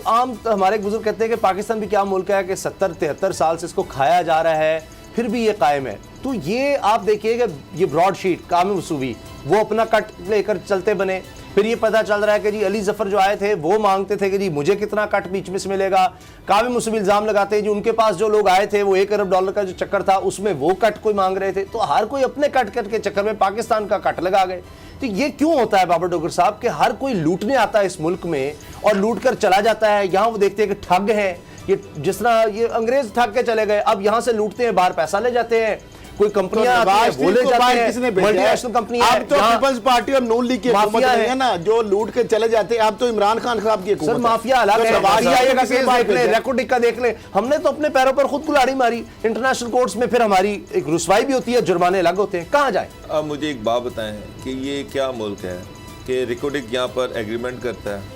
आम तो हमारे बुजुर्ग कहते हैं कि पाकिस्तान भी क्या मुल्क है कि 70-73 साल से इसको खाया जा रहा है, फिर भी ये कायम है। तो ये आप देखिए कि ये ब्रॉड शीट कामिल वसूवी वो अपना कट लेकर चलते बने, फिर ये पता चल रहा है कि जी अली जफर जो आए थे वो मांगते थे कि जी मुझे कितना कट बीच में से मिलेगा। कामिल वसूवी इल्ज़ाम लगाते हैं जी उनके पास जो लोग आए थे वो $1 अरब का जो चक्कर था उसमें वो कट कोई मांग रहे थे। तो हर कोई अपने कट के चक्कर में पाकिस्तान का कट लगा गए। तो ये क्यों होता है बाबर डोगर साहब कि हर कोई लूटने आता है इस मुल्क में और लूट कर चला जाता है। यहाँ वो देखते हैं कि ठग है, ये जिस तरह ये अंग्रेज ठग के चले गए, अब यहाँ से लूटते हैं, बाहर पैसा ले जाते हैं, कोई कंपनियां बोले जाते हैं, मल्टीनेशनल कंपनियां। अब तो पीपल्स पार्टी और नून लीग की माफिया है ना जो लूट के चले जाते हैं। अब तो इमरान खान साहब की हुकूमत सर माफिया अलग है, देख ले, रेकोर्डिक का देख ले, हमने तो अपने पैरों पर खुद कुल्हाड़ी मारी इंटरनेशनल कोर्ट्स में, फिर हमारी एक रुसवाई भी होती है, जुर्माने अलग होते हैं, कहाँ जाए। अब मुझे एक बात बताएं कि ये क्या मुल्क है कि रिकॉर्डिक यहाँ पर एग्रीमेंट करता है,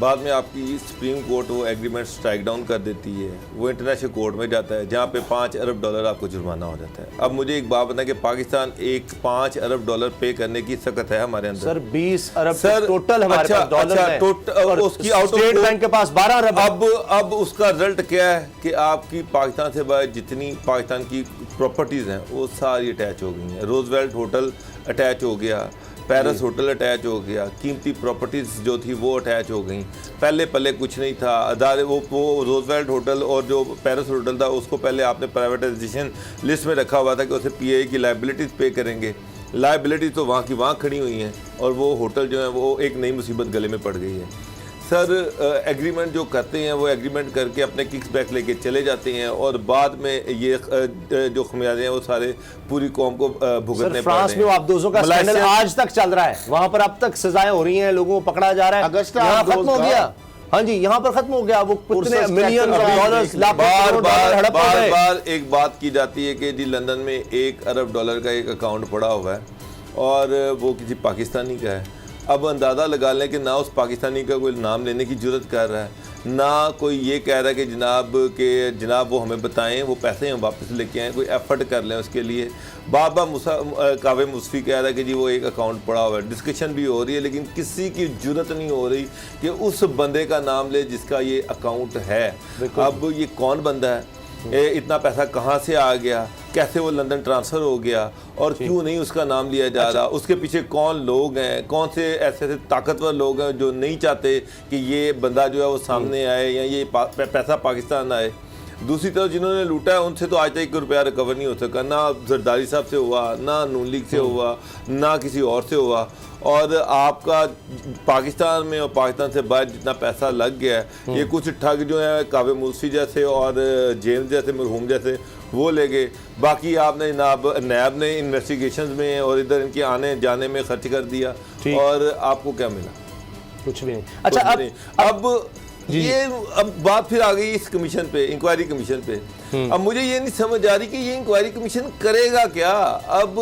बाद में आपकी सुप्रीम कोर्ट वो एग्रीमेंट स्ट्राइक डाउन कर देती है, वो इंटरनेशनल कोर्ट में जाता है जहाँ पे $5 अरब आपको जुर्माना हो जाता है। अब मुझे एक बात बताएं कि पाकिस्तान एक $5 अरब पे करने की सकत है हमारे अंदर। सर 20 अरब सर टोटल हमारे पास डॉलर है, टोटल उसकी आउट ऑफ स्टेट बैंक के पास 12 अरब। अब उसका रिजल्ट क्या है कि आपकी पाकिस्तान से बाहर जितनी पाकिस्तान की प्रॉपर्टीज़ हैं वो सारी अटैच हो गई हैं। रोजवेल्ट होटल अटैच हो गया, पेरिस होटल अटैच हो गया, कीमती प्रॉपर्टीज़ जो थी वो अटैच हो गई। पहले कुछ नहीं था, अदारे वो रोजवेल्ट होटल और जो पेरिस होटल था उसको पहले आपने प्राइवेटाइजेशन लिस्ट में रखा हुआ था कि उसे पीए की लाइबिलिटीज़ पे करेंगे। लाइबिलिटीज़ तो वहाँ की वहाँ खड़ी हुई हैं और वो होटल जो है वो एक नई मुसीबत गले में पड़ गई है। सर एग्रीमेंट जो करते हैं वो एग्रीमेंट करके अपने किक्स बैक लेके चले जाते हैं और बाद में ये जो खमियाजे हैं वो सारे पूरी कौम को भुगतने पड़ते हैं। फ्रांस में आबदोजों का स्कैंडल आज तक चल रहा है, वहां पर अब तक सजाएं हो रही हैं, लोगों को पकड़ा जा रहा है। यहाँ खत्म हो गया, हाँ जी यहाँ पर खत्म हो गया, वो कितने मिलियन डॉलर्स बार एक बात की जाती है कि जी लंदन में $1 अरब का एक अकाउंट पड़ा हुआ है और वो किसी पाकिस्तानी का है। अब अंदाज़ा लगा लें कि ना उस पाकिस्तानी का कोई नाम लेने की जरूरत कर रहा है, ना कोई ये कह रहा है कि जनाब वो हमें बताएं, वो पैसे हम वापस लेके आएँ, कोई एफर्ट कर लें उसके लिए। बाबा कावे मुस्फी कह रहा है कि जी वो एक अकाउंट पड़ा हुआ है, डिस्कशन भी हो रही है, लेकिन किसी की जरूरत नहीं हो रही कि उस बंदे का नाम ले जिसका ये अकाउंट है। अब ये कौन बंदा है, इतना पैसा कहाँ से आ गया, कैसे वो लंदन ट्रांसफ़र हो गया और क्यों नहीं उसका नाम लिया जा रहा, उसके पीछे कौन लोग हैं, कौन से ऐसे ताकतवर लोग हैं जो नहीं चाहते कि ये बंदा जो है वो सामने आए या ये पैसा पाकिस्तान आए। दूसरी तरफ जिन्होंने लूटा है उनसे तो आज तक $1 रिकवर नहीं हो सका, ना जरदारी साहब से हुआ, ना नून लीग से हुआ, ना किसी और से हुआ। और आपका पाकिस्तान में और पाकिस्तान से बाहर जितना पैसा लग गया है ये कुछ ठग जो है कावे मुल्सी जैसे और जेम्स जैसे मरहूम जैसे वो ले गए, बाकी आपने नैब ने इन्वेस्टिगेशंस में और इधर इनके आने जाने में खर्च कर दिया और आपको क्या मिला? कुछ भी नहीं। अच्छा अब ये अब बात फिर आ गई इस कमीशन पे, इंक्वायरी कमीशन पे। अब मुझे ये नहीं समझ आ रही कि ये इंक्वायरी कमीशन करेगा क्या। अब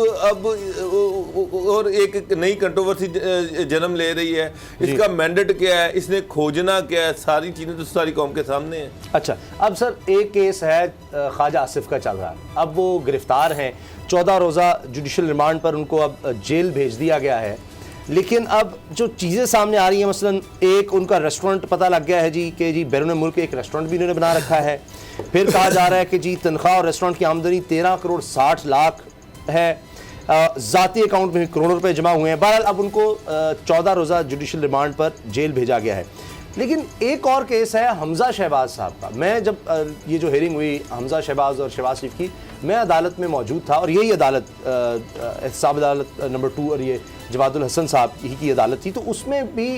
और एक नई कंट्रोवर्सी जन्म ले रही है, इसका मैंडेट क्या है, इसने खोजना क्या है, सारी चीजें तो सारी कौम के सामने है। अच्छा अब सर एक केस है ख्वाजा आसिफ का चल रहा है, अब वो गिरफ्तार हैं, 14 रोज़ा जुडिशल रिमांड पर उनको अब जेल भेज दिया गया है। लेकिन अब जो चीज़ें सामने आ रही हैं, मसलन एक उनका रेस्टोरेंट पता लग गया है जी कि जी बैरून मुल्क एक रेस्टोरेंट भी इन्होंने बना रखा है। फिर कहा जा रहा है कि जी तनख्वाह और रेस्टोरेंट की आमदनी 13 करोड़ 60 लाख है, ज़ाती अकाउंट में करोड़ों रुपए जमा हुए हैं। बहरहाल अब उनको 14 रोज़ा जुडिशल रिमांड पर जेल भेजा गया है। लेकिन एक और केस है हमजा शहबाज साहब का। मैं जब ये जो हेयरिंग हुई हमजा शहबाज और शहबाज शरीफ की, मैं अदालत में मौजूद था और यही अदालत एहतसाब अदालत नंबर 2 और ये जवादुल हसन साहब की अदालत थी। तो उसमें भी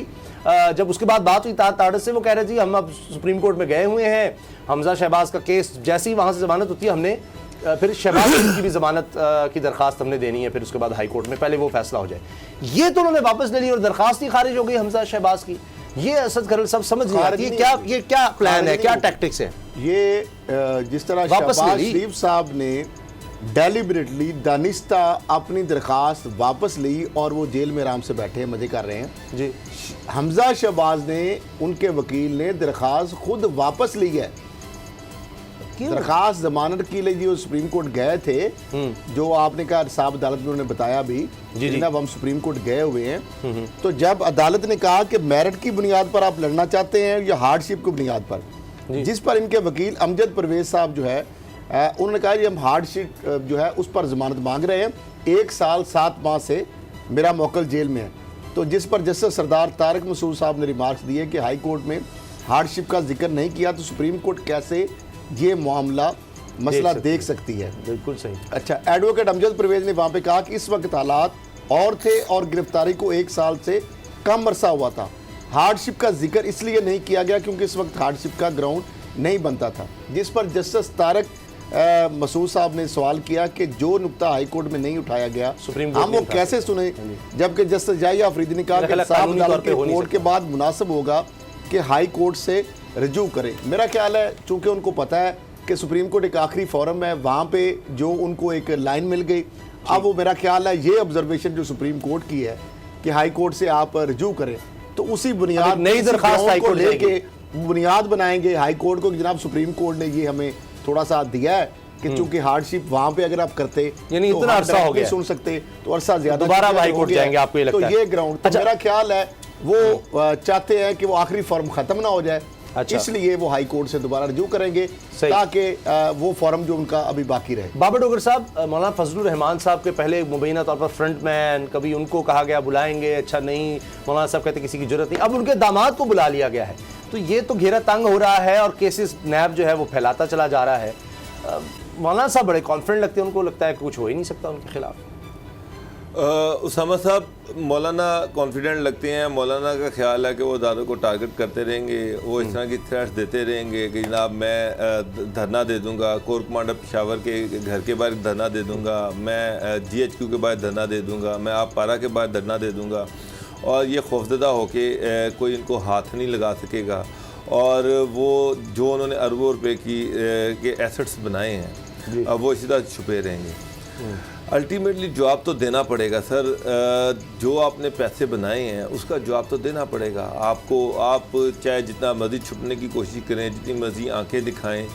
जब उसके बाद बात हुई ताड़स से, वो कह रहे थे हम अब सुप्रीम कोर्ट में गए हुए हैं, हमजा शहबाज का केस जैसी वहाँ से ज़मानत होती है हमने फिर शहबाज की भी ज़मानत की दरख्वास्त हमने देनी है, फिर उसके बाद हाई कोर्ट में पहले वो फैसला हो जाए। ये तो उन्होंने वापस ले ली और दरख्वास्त ही खारिज हो गई हमजा शहबाज की। ये असद खरल सब समझ नहीं आती है ये क्या प्लान है, क्या टैक्टिक्स है। ये जिस तरह शहबाज शरीफ साहब ने डेलिबरेटली दानिस्ता अपनी दरखास्त वापस ली और वो जेल में आराम से बैठे मजे कर रहे हैं जी, हमजा शहबाज ने, उनके वकील ने दरखास्त खुद वापस ली है। क्यों? दरखास्त जमानत के लिए जो सुप्रीम कोर्ट गए थे, जो आपने कहा साहब अदालत में उन्होंने बताया भी, जनाब हम सुप्रीम कोर्ट गए हुए हैं, तो जब अदालत ने कहा कि मेरिट की बुनियाद पर आप लड़ना चाहते हैं या हार्डशिप की बुनियाद पर, जिस पर इनके वकील अमजद परवेज साहब जो है उन्होंने कहा कि हम हार्डशिप जो है उस पर जमानत मांग रहे हैं, 1 साल 7 माह से मेरा मौकल जेल में है। तो जिस पर जस्टिस सरदार तारिक मसूद साहब ने रिमार्क्स दिए कि हाई कोर्ट में हार्डशिप का जिक्र नहीं किया, तो सुप्रीम कोर्ट कैसे ये मामला मसला देख सकती है। बिल्कुल सही। अच्छा, एडवोकेट अमजद परवेज ने वहाँ पे कहा कि इस वक्त हालात और थे और गिरफ्तारी को 1 साल से कम अरसा हुआ था। हार्डशिप का जिक्र इसलिए नहीं किया गया क्योंकि इस वक्त हार्डशिप का ग्राउंड नहीं बनता था। जिस पर जस्टिस तारिक मसूद साहब ने सवाल किया कि जो नुक्ता हाई कोर्ट में नहीं उठाया गया सुप्रीम हम वो कैसे सुने, जबकि जस्टिस जाहिया अफरीदी ने कहा कि साहब अदालत के कोर्ट के बाद मुनासिब होगा कि हाई कोर्ट से रजू करें। मेरा ख्याल है चूंकि उनको पता है कि सुप्रीम कोर्ट एक आखिरी फोरम है, वहाँ पे जो उनको एक लाइन मिल गई, अब वो मेरा ख्याल है ये ऑब्जर्वेशन जो सुप्रीम कोर्ट की है कि हाई कोर्ट से आप रजू करें, तो उसी बुनियाद नई दरखास्त हाई कोर्ट लेके बुनियाद बनाएंगे हाई कोर्ट को कि जनाब सुप्रीम कोर्ट ने ये हमें थोड़ा सा दिया है कि चूंकि हार्डशिप वहां पे अगर आप करते यानी इतना अरसा हो गया, सुन सकते तो अरसा ज्यादा दोबारा हाई कोर्ट जाएंगे आपको ये लगता है? तो ये ग्राउंड तो मेरा ख्याल है वो चाहते हैं कि वो आखिरी फॉर्म खत्म ना हो जाए, इसलिए वो हाई कोर्ट से दोबारा रजू करेंगे ताकि वो फॉर्म जो उनका अभी बाकी रहे। बाबर डोगर साहब, मौलाना फजलुर रहमान साहब के पहले मुबैना तौर पर फ्रंटमैन, कभी उनको कहा गया बुलाएंगे, अच्छा नहीं, मौलाना साहब कहते किसी की जरूरत नहीं, अब उनके दामाद को बुला लिया गया है, तो ये तो घेरा तंग हो रहा है और केसेस नैब जो है वो फैलाता चला जा रहा है। मौलाना साहब बड़े कॉन्फिडेंट लगते हैं, उनको लगता है कि कुछ हो ही नहीं सकता उनके खिलाफ। उसामा साहब मौलाना कॉन्फिडेंट लगते हैं, मौलाना का ख्याल है कि वो अदालत को टारगेट करते रहेंगे, वो इस तरह की थ्रेट्स देते रहेंगे कि जनाब मैं धरना दे दूंगा, कोर कमांडर पेशावर के घर के बाहर धरना दे दूंगा, मैं GHQ के बाहर धरना दे दूंगा, मैं आप पारा के बाहर धरना दे दूंगा, और ये खौफजदा होके कोई इनको हाथ नहीं लगा सकेगा। और वो जो उन्होंने अरबों रुपए के एसेट्स बनाए हैं अब वो इसी तरह छुपे रहेंगे। अल्टीमेटली जवाब तो देना पड़ेगा सर, जो आपने पैसे बनाए हैं उसका जवाब तो देना पड़ेगा आपको। आप चाहे जितना मर्जी छुपने की कोशिश करें, जितनी मर्जी आंखें दिखाएं,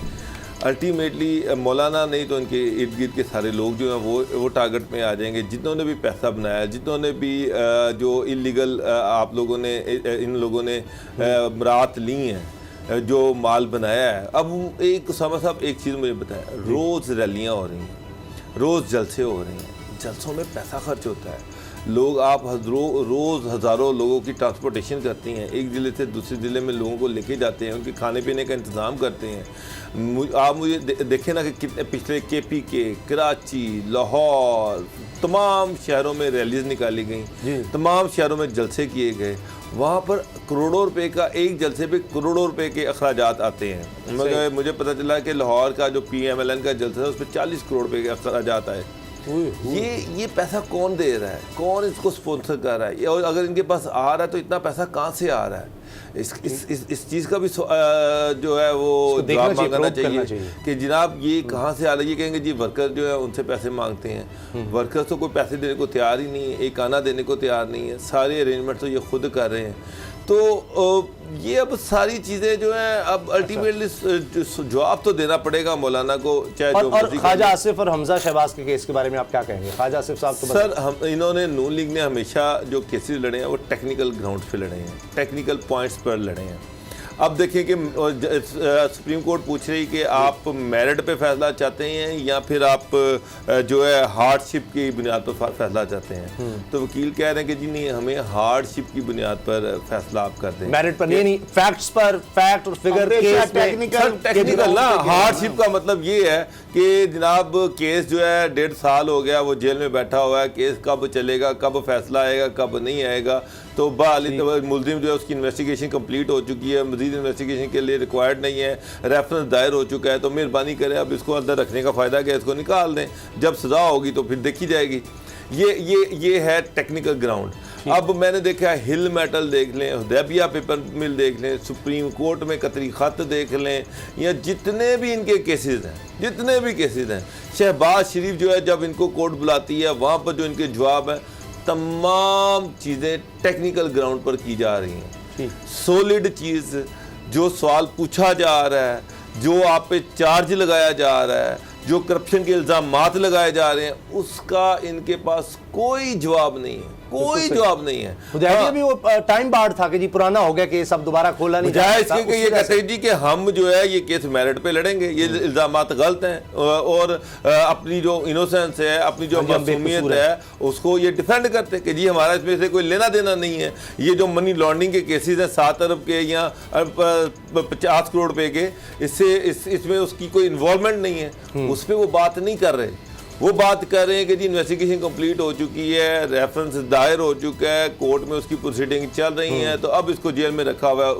अल्टीमेटली मौलाना नहीं तो इनके इर्द गिर्द के सारे लोग जो हैं वो टारगेट में आ जाएंगे। जितनों भी पैसा बनाया, जितनों भी जो इलीगल आप लोगों ने इन लोगों ने रात ली हैं, जो माल बनाया है। अब एक उसामा साहब एक चीज़ मुझे बताया, रोज़ रैलियाँ हो रही हैं, रोज़ जलसे हो रहे हैं, जलसों में पैसा खर्च होता है, लोग आप रोज़ हज़ारों लोगों की ट्रांसपोर्टेशन करती हैं, एक ज़िले से दूसरे ज़िले में लोगों को लेके जाते हैं, उनके खाने पीने का इंतज़ाम करते हैं। आप मुझे देखें ना कि कितने पिछले KPK, कराची, लाहौर, तमाम शहरों में रैलीज निकाली गई, तमाम शहरों में जलसे किए गए, वहाँ पर करोड़ों रुपए का, एक जलसे पे करोड़ों रुपए के अखराजात आते हैं। मगर मुझे पता चला कि लाहौर का जो PMLN का जलसा है उस पर 40 करोड़ रुपए के अखराजात आए। ये पैसा कौन दे रहा है, कौन इसको स्पॉन्सर कर रहा है, और अगर इनके पास आ रहा है तो इतना पैसा कहाँ से आ रहा है? इस चीज़ का भी जो है वो जवाब मांगना चाहिए कि जनाब ये कहाँ से आ रहा है। ये कहेंगे जी वर्कर जो है उनसे पैसे मांगते हैं, वर्कर्स तो कोई पैसे देने को तैयार ही नहीं है, एक आना देने को तैयार नहीं है, सारे अरेंजमेंट तो ये खुद कर रहे हैं। तो ये अब सारी चीज़ें जो हैं अब अल्टीमेटली जवाब तो देना पड़ेगा मौलाना को, चाहे जो और ख्वाजा आसिफ और हमजा शहबाज के केस के बारे में आप क्या कहेंगे? ख्वाजा आसिफ साहब तो सर हम इन्होंने नून लीग ने हमेशा जो केसेस लड़े हैं वो टेक्निकल ग्राउंड पे लड़े हैं, टेक्निकल पॉइंट्स पर लड़े हैं। अब देखिए कि सुप्रीम कोर्ट पूछ रही कि आप मेरिट पे फैसला चाहते हैं या फिर आप जो है हार्डशिप की बुनियाद पर फैसला चाहते हैं, तो वकील कह रहे हैं कि जी नहीं, हमें हार्डशिप की बुनियाद पर फैसला आप कर दें, मेरिट पर नहीं, फैक्ट्स पर, फैक्ट और फिगर केस टेक्निकल ना। हार्डशिप का मतलब ये है कि जनाब केस जो है 1.5 साल हो गया, वो जेल में बैठा हुआ है, केस कब चलेगा, कब फैसला आएगा, कब नहीं आएगा, तो मुलजिम जो है उसकी इन्वेस्टिगेशन कंप्लीट हो चुकी है, मजीद इन्वेस्टिगेशन के लिए रिक्वायर्ड नहीं है, रेफरेंस दायर हो चुका है, तो मेहरबानी करें अब इसको अंदर रखने का फ़ायदा क्या, इसको निकाल दें, जब सज़ा होगी तो फिर देखी जाएगी। ये है टेक्निकल ग्राउंड। अब मैंने देखा है हिल मेटल देख लें, हुदैबिया पेपर मिल देख लें, सुप्रीम कोर्ट में कतरी ख़त देख लें, या जितने भी इनके केसेस हैं, जितने भी केसेस हैं, शहबाज शरीफ जो है जब इनको कोर्ट बुलाती है वहाँ पर जो इनके जवाब हैं, तमाम चीज़ें टेक्निकल ग्राउंड पर की जा रही हैं। सॉलिड चीज़, जो सवाल पूछा जा रहा है, जो आप पे चार्ज लगाया जा रहा है, जो करप्शन के इल्जामात लगाए जा रहे हैं, उसका इनके पास कोई जवाब नहीं है, कोई जवाब नहीं है। मुजाहिदी भी वो टाइम बार्ड था कि जी पुराना हो गया केस, अब दोबारा खोला नहीं जा सकता। इसके ये कहते हैं जी कि हम जो है ये केस मेरिट पे लड़ेंगे, ये इल्जामात गलत हैं और अपनी जो इनोसेंस है, अपनी जो मासूमियत है, उसको ये डिफेंड करते हैं कि जी हमारा इसमें से कोई लेना देना नहीं है। ये जो मनी लॉन्ड्रिंग के केसेस हैं 7 अरब के या 50 करोड़ रुपए के, इसमें उसकी कोई इन्वॉल्वमेंट नहीं है, उस पर वो बात नहीं कर रहे। वो बात कर रहे हैं कि जी इन्वेस्टिगेशन कंप्लीट हो चुकी है, रेफरेंस दायर हो चुका है, कोर्ट में उसकी प्रोसीडिंग चल रही है, तो अब इसको जेल में रखा हुआ है,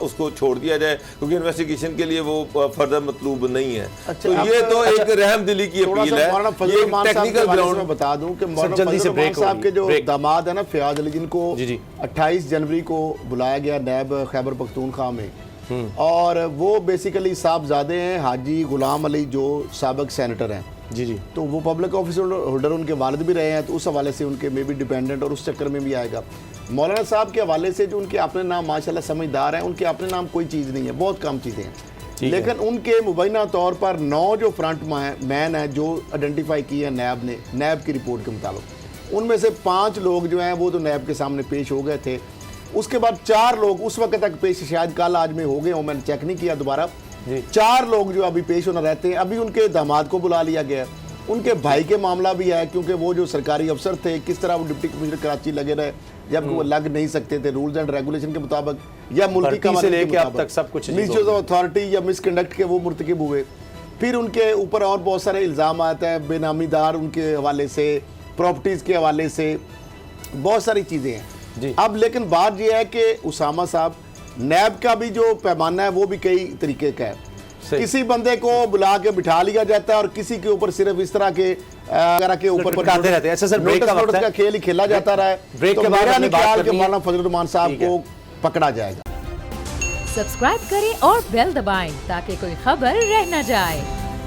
उसको छोड़ दिया जाए क्योंकि इन्वेस्टिगेशन के लिए वो फर्दर मतलूब नहीं है। अच्छा, तो ये तो एक रहम दिली की अपील है। ये टेक्निकल ग्राउंड में बता दूं कि जल्दी से ब्रेक साहब के जो दामाद है ना फयाज अली, जिनको जी 28 जनवरी को बुलाया गया नैब खैबर पख्तूनख्वा में, और वो बेसिकली साहबजादे हैं हाजी गुलाम अली जो साबिक सेनेटर हैं। जी जी, तो वो पब्लिक ऑफिस होल्डर उनके वालिद भी रहे हैं, तो उस हवाले से उनके में भी डिपेंडेंट और उस चक्कर में भी आएगा। मौलाना साहब के हवाले से जो उनके अपने नाम माशाल्लाह समझदार हैं, उनके अपने नाम कोई चीज़ नहीं है, बहुत कम चीज़ें हैं, लेकिन उनके मुबैना तौर पर 9 जो फ्रंट मैन है जो आइडेंटिफाई किए हैं नैब ने, नैब की रिपोर्ट के मुताबिक, उनमें से 5 लोग जो हैं वो तो नैब के सामने पेश हो गए थे। उसके बाद 4 लोग उस वक्त तक पेश, शायद कल आज में हो गए हो, मैंने चेक नहीं किया दोबारा। 4 लोग जो अभी पेश होना रहते हैं। अभी उनके दामाद को बुला लिया गया, उनके भाई के मामला भी है, क्योंकि वो जो सरकारी अफसर थे किस तरह वो डिप्टी कमिश्नर कराची लगे रहे, जबकि वो लग नहीं सकते थे रूल्स एंड रेगुलेशन के मुताबिक या मुल्की से लेके अब तक सब कुछ मिसयूज ऑफ अथॉरिटी या मिसकंडक्ट के वो मुर्तकिब हुए। फिर उनके ऊपर और बहुत सारे इल्ज़ाम आते हैं, बेनामीदार उनके हवाले से, प्रॉपर्टीज़ के हवाले से, बहुत सारी चीज़ें हैं जी। अब लेकिन बात यह है कि उसामा साहब, नैब का भी जो पैमाना है वो भी कई तरीके का है। किसी बंदे को बुला के बिठा लिया जाता है और किसी के ऊपर सिर्फ इस तरह के ऊपर रहते हैं। सर ब्रेक का खेल ही खेला जाता रहा है। ब्रेक के बाद मौलाना फजल रहमान साहब को पकड़ा जाएगा। सब्सक्राइब करें और बेल दबाएं ताकि कोई खबर रह न जाए।